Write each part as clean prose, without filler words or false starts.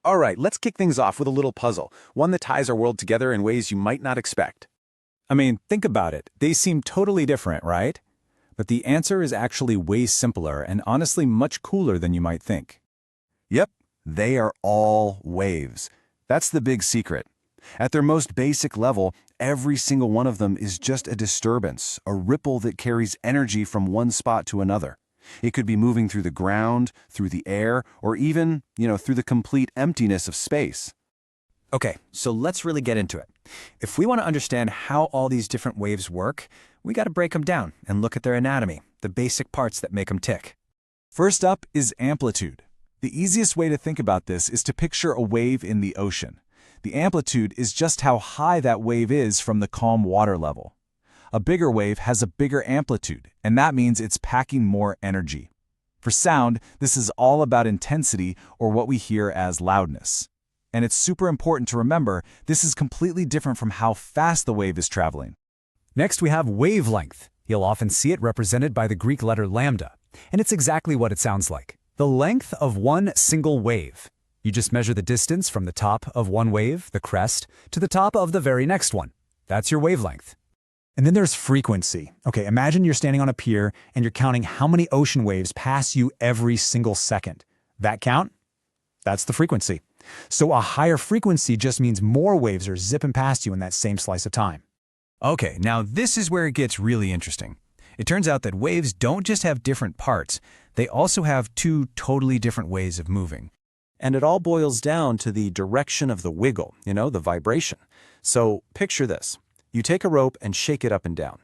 All right, let's kick things off with a little puzzle, one that ties our world together in ways you might not expect. I mean, think about it. They seem totally different, right? But the answer is actually way simpler and honestly much cooler than you might think. Yep, they are all waves. That's the big secret. At their most basic level, every single one of them is just a disturbance, a ripple that carries energy from one spot to another. It could be moving through the ground, through the air, or even, through the complete emptiness of space. Okay, so let's really get into it. If we want to understand how all these different waves work, we got to break them down and look at their anatomy, the basic parts that make them tick. First up is amplitude. The easiest way to think about this is to picture a wave in the ocean. The amplitude is just how high that wave is from the calm water level. A bigger wave has a bigger amplitude, and that means it's packing more energy. For sound, this is all about intensity, or what we hear as loudness. And it's super important to remember this is completely different from how fast the wave is traveling. Next, we have wavelength. You'll often see it represented by the Greek letter lambda, and it's exactly what it sounds like: the length of one single wave. You just measure the distance from the top of one wave, the crest, to the top of the very next one. That's your wavelength. And then there's frequency. Okay, imagine you're standing on a pier and you're counting how many ocean waves pass you every single second. That count? That's the frequency. So a higher frequency just means more waves are zipping past you in that same slice of time. Okay, now this is where it gets really interesting. It turns out that waves don't just have different parts, they also have two totally different ways of moving. And it all boils down to the direction of the wiggle, the vibration. So picture this. You take a rope and shake it up and down.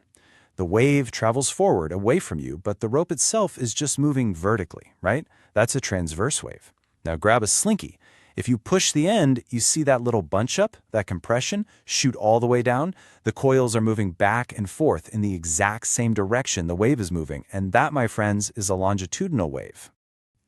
The wave travels forward away from you, but the rope itself is just moving vertically, right? That's a transverse wave. Now grab a slinky. If you push the end, you see that little bunch up, that compression, shoot all the way down. The coils are moving back and forth in the exact same direction the wave is moving, and that, my friends, is a longitudinal wave.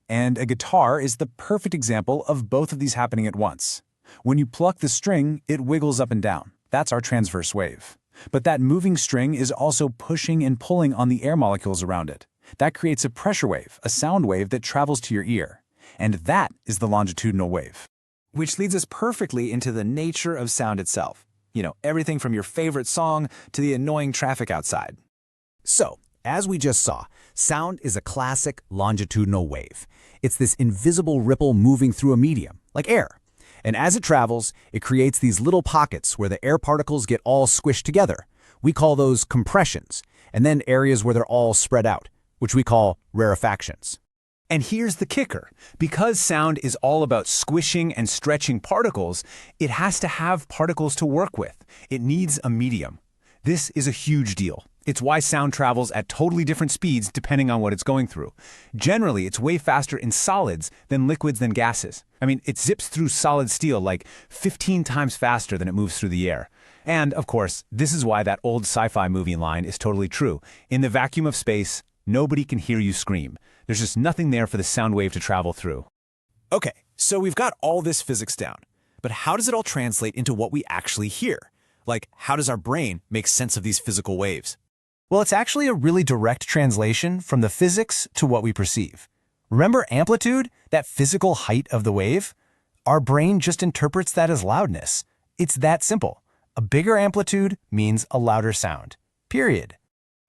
And a guitar is the perfect example of both of these happening at once. When you pluck the string, it wiggles up and down. That's our transverse wave. But that moving string is also pushing and pulling on the air molecules around it. That creates a pressure wave, a sound wave that travels to your ear. And that is the longitudinal wave. Which leads us perfectly into the nature of sound itself. Everything from your favorite song to the annoying traffic outside. So, as we just saw, sound is a classic longitudinal wave. It's this invisible ripple moving through a medium, like air. And as it travels, it creates these little pockets where the air particles get all squished together. We call those compressions, and then areas where they're all spread out, which we call rarefactions. And here's the kicker. Because sound is all about squishing and stretching particles, it has to have particles to work with. It needs a medium. This is a huge deal. It's why sound travels at totally different speeds depending on what it's going through. Generally, it's way faster in solids than liquids than gases. It zips through solid steel like 15 times faster than it moves through the air. And, of course, this is why that old sci-fi movie line is totally true. In the vacuum of space, nobody can hear you scream. There's just nothing there for the sound wave to travel through. Okay, so we've got all this physics down. But how does it all translate into what we actually hear? Like, how does our brain make sense of these physical waves? Well, it's actually a really direct translation from the physics to what we perceive. Remember amplitude, that physical height of the wave? Our brain just interprets that as loudness. It's that simple. A bigger amplitude means a louder sound. Period.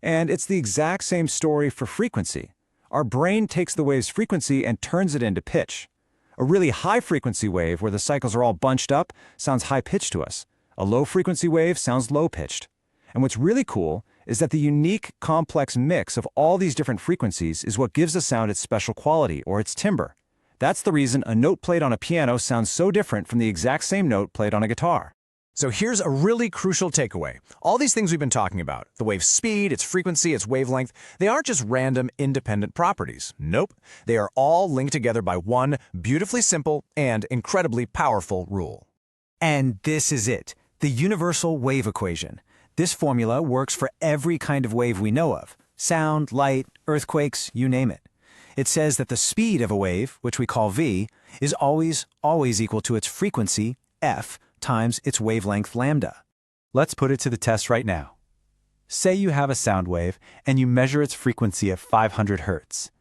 And it's the exact same story for frequency. Our brain takes the wave's frequency and turns it into pitch. A really high-frequency wave where the cycles are all bunched up sounds high-pitched to us. A low-frequency wave sounds low-pitched. And what's really cool is that the unique, complex mix of all these different frequencies is what gives a sound its special quality, or its timbre. That's the reason a note played on a piano sounds so different from the exact same note played on a guitar. So here's a really crucial takeaway. All these things we've been talking about, the wave's speed, its frequency, its wavelength, they aren't just random, independent properties. Nope. They are all linked together by one beautifully simple and incredibly powerful rule. And this is it, the universal wave equation. This formula works for every kind of wave we know of. Sound, light, earthquakes, you name it. It says that the speed of a wave, which we call v, is always equal to its frequency, f, times its wavelength lambda. Let's put it to the test right now. Say you have a sound wave and you measure its frequency at 500 hertz.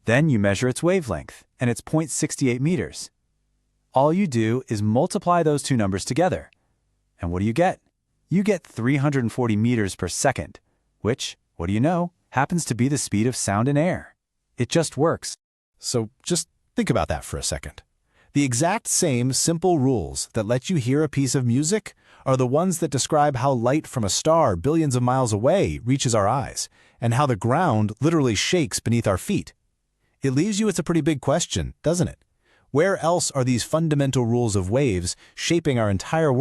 Then you measure its wavelength, and it's 0.68 meters. All you do is multiply those two numbers together. And what do you get? You get 340 meters per second, which, what do you know, happens to be the speed of sound in air. It just works. So just think about that for a second. The exact same simple rules that let you hear a piece of music are the ones that describe how light from a star billions of miles away reaches our eyes, and how the ground literally shakes beneath our feet. It leaves you with a pretty big question, doesn't it? Where else are these fundamental rules of waves shaping our entire world?